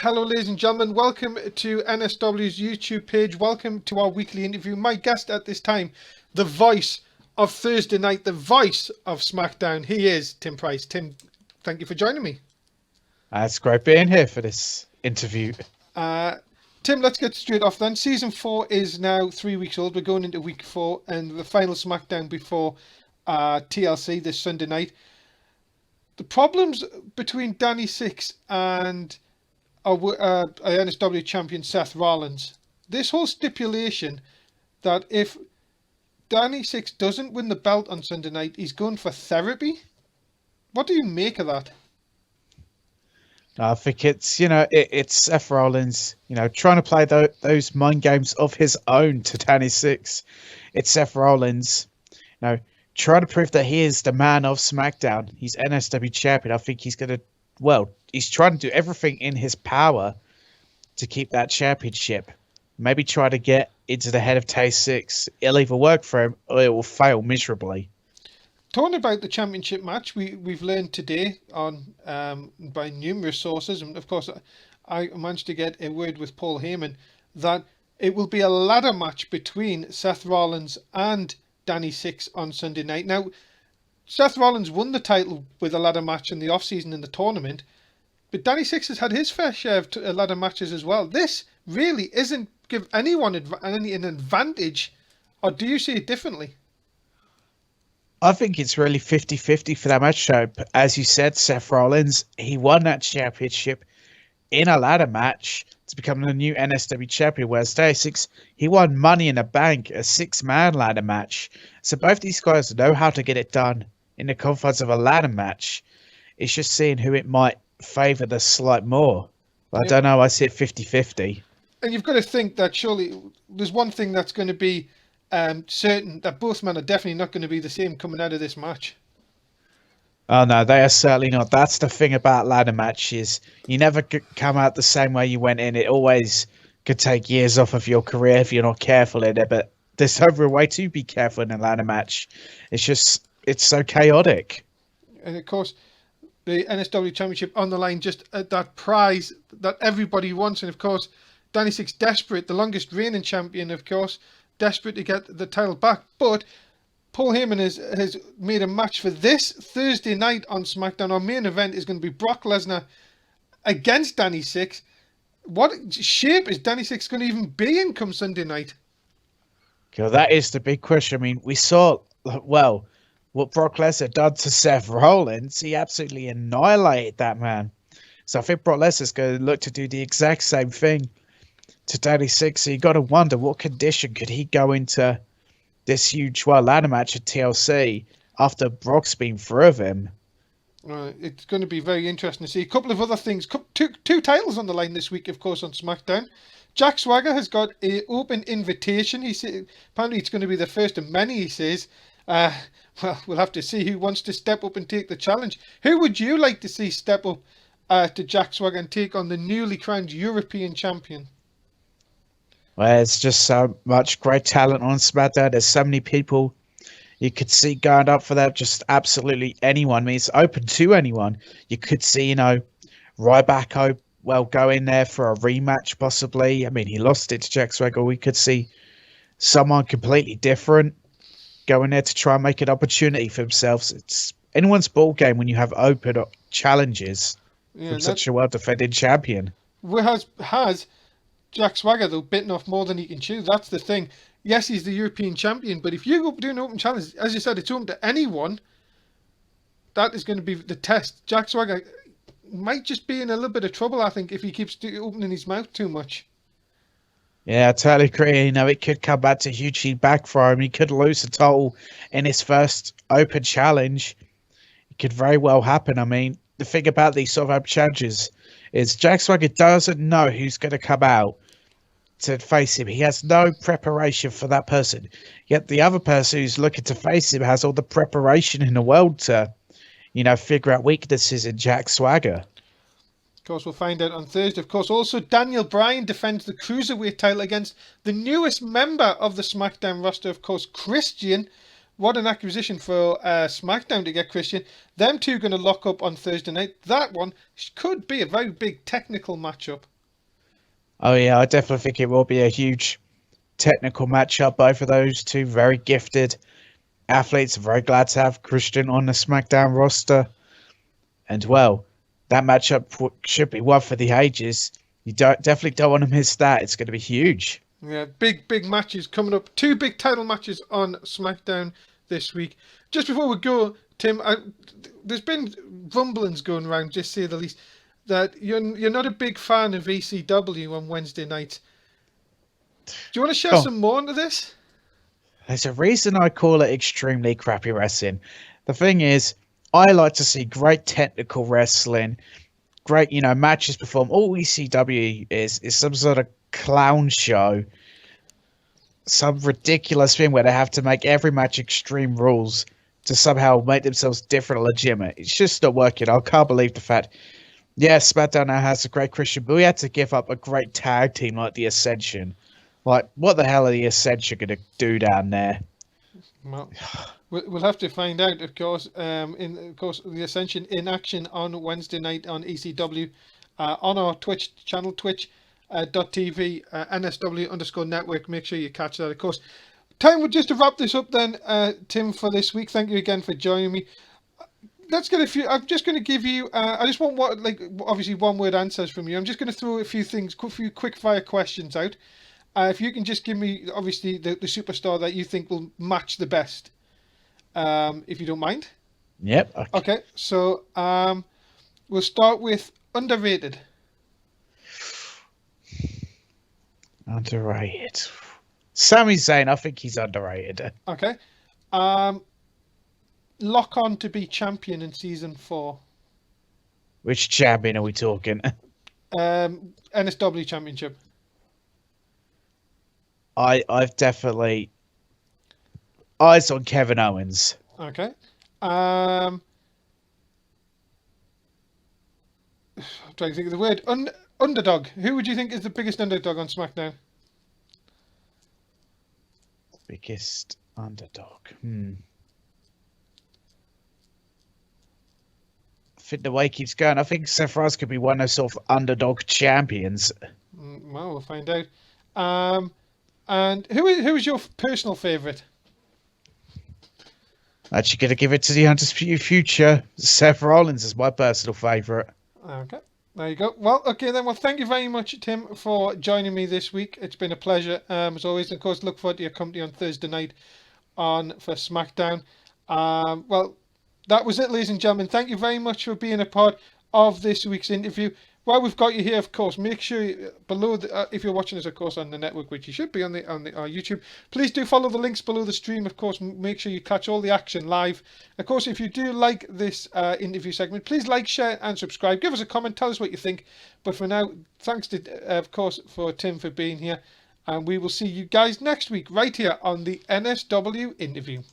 Hello, ladies and gentlemen. Welcome to NSW's YouTube page. Welcome to our weekly interview. My guest at this time, the voice of Thursday night, the voice of Smackdown. He is Tim Price. Tim, thank you for joining me. It's great being here for this interview. Tim, let's get straight off then. Season 4 is now 3 weeks old. We're going into week 4 and the final Smackdown before TLC this Sunday night. The problems between Danny Six and NSW champion Seth Rollins. This whole stipulation that if Danny Six doesn't win the belt on Sunday night, he's going for therapy. What do you make of that? I think it's Seth Rollins, trying to play those mind games of his own to Danny Six. It's Seth Rollins, trying to prove that he is the man of SmackDown. He's NSW champion. I think he's he's trying to do everything in his power to keep that championship. Maybe try to get into the head of Tay Six. It'll either work for him or it will fail miserably. Talking about the championship match, we've learned today on by numerous sources, and of course I managed to get a word with Paul Heyman, that it will be a ladder match between Seth Rollins and Danny Six on Sunday night. Now, Seth Rollins won the title with a ladder match in the off-season in the tournament, but Danny Six has had his fair share of ladder matches as well. This really isn't give anyone an advantage, or do you see it differently? I think it's really 50-50 for that match. So, as you said, Seth Rollins, he won that championship in a ladder match to become the new NSW champion, whereas Danny Six, he won Money in the Bank, a 6-man ladder match. So both these guys know how to get it done in the confines of a ladder match. It's just seeing who it might favour the slight more. But I don't know, I see it 50-50. And you've got to think that surely there's one thing that's going to be certain, that both men are definitely not going to be the same coming out of this match. Oh no, they are certainly not. That's the thing about ladder matches. You never come out the same way you went in. It always could take years off of your career if you're not careful in it. But there's never a way to be careful in a ladder match. It's so chaotic. And of course, the NSW Championship on the line, just at that prize that everybody wants. And of course, Danny Six desperate, the longest reigning champion, of course, desperate to get the title back. But Paul Heyman has made a match for this Thursday night on SmackDown. Our main event is going to be Brock Lesnar against Danny Six. What shape is Danny Six going to even be in come Sunday night? Okay, well, that is the big question. I mean, we saw, what Brock Lesnar done to Seth Rollins. He absolutely annihilated that man. So I think Brock Lesnar's going to look to do the exact same thing to Danny Six. So you got to wonder what condition could he go into this huge ladder match at TLC after Brock's been through of him. It's going to be very interesting to see. A couple of other things. Two titles on the line this week, of course, on SmackDown. Jack Swagger has got an open invitation. He said apparently it's going to be the first of many, he says. Well, we'll have to see who wants to step up and take the challenge. Who would you like to see step up to Jack Swagger and take on the newly crowned European champion? Well, there's just so much great talent on SmackDown. There's so many people you could see going up for that. Just absolutely anyone. I mean, it's open to anyone. You could see, Ryback, go in there for a rematch possibly. I mean, he lost it to Jack Swagger. We could see someone completely different go in there to try and make an opportunity for themselves. It's anyone's ball game when you have open challenges from such a well-defended champion. Has Jack Swagger, though, bitten off more than he can chew? That's the thing. Yes, he's the European champion, but if you go do an open challenge, as you said, it's open to anyone. That is going to be the test. Jack Swagger might just be in a little bit of trouble, I think, if he keeps opening his mouth too much. Yeah, I totally agree. It could come back to hugely backfire him. He could lose the title in his first open challenge. It could very well happen. I mean, the thing about these sort of open challenges is Jack Swagger doesn't know who's going to come out to face him. He has no preparation for that person. Yet the other person who's looking to face him has all the preparation in the world to, figure out weaknesses in Jack Swagger. Of course, we'll find out on Thursday. Of course, also Daniel Bryan defends the Cruiserweight title against the newest member of the SmackDown roster, of course, Christian. What an acquisition for SmackDown to get Christian. Them two going to lock up on Thursday night. That one could be a very big technical matchup. Oh yeah, I definitely think it will be a huge technical matchup. Both of those two very gifted athletes. I'm very glad to have Christian on the SmackDown roster. And well, that matchup should be one for the ages. You definitely don't want to miss that. It's going to be huge. Yeah, big matches coming up. Two big title matches on SmackDown this week. Just before we go, Tim, there's been rumblings going around, just to say the least, that you're not a big fan of ECW on Wednesday night. Do you want to share some more into this? There's a reason I call it extremely crappy wrestling. The thing is, I like to see great technical wrestling, great, matches performed. All ECW is some sort of clown show, some ridiculous thing where they have to make every match extreme rules to somehow make themselves different and legitimate. It's just not working. I can't believe the fact. Yes, SmackDown now has a great Christian, but we had to give up a great tag team like the Ascension. Like, what the hell are the Ascension going to do down there? Well, we'll have to find out, of course. The Ascension in action on Wednesday night on ECW, on our Twitch channel, twitch.tv, NSW_network. Make sure you catch that, of course. Time just to wrap this up then, Tim, for this week. Thank you again for joining me. Let's get a few. I'm just going to give you. I just want obviously one word answers from you. I'm just going to throw a few quick fire questions out. If you can just give me, obviously, the superstar that you think will match the best, if you don't mind. Yep. Okay, so we'll start with underrated. Underrated. Sami Zayn, I think he's underrated. Okay. Lock on to be champion in season 4. Which champion are we talking? NSW Championship. I've definitely eyes on Kevin Owens. Okay. I'm trying to think of the word. Underdog. Who would you think is the biggest underdog on SmackDown? Biggest underdog. I think the way it keeps going, I think Seth Rollins could be one of those sort of underdog champions. Well, we'll find out. And who is your personal favourite? Actually, going to give it to the Undisputed Future. Seth Rollins is my personal favourite. Okay, there you go. Well, okay then. Well, thank you very much, Tim, for joining me this week. It's been a pleasure, as always. Of course, look forward to your company on Thursday night for SmackDown. Well, that was it, ladies and gentlemen. Thank you very much for being a part of this week's interview. While we've got you here, of course, make sure below if you're watching us, of course, on the network, which you should be on our YouTube, please do follow the links below the stream. Of course, make sure you catch all the action live. Of course, if you do like this interview segment, please like, share, and subscribe. Give us a comment. Tell us what you think. But for now, thanks to, of course, for Tim for being here, and we will see you guys next week right here on the NSW Interview.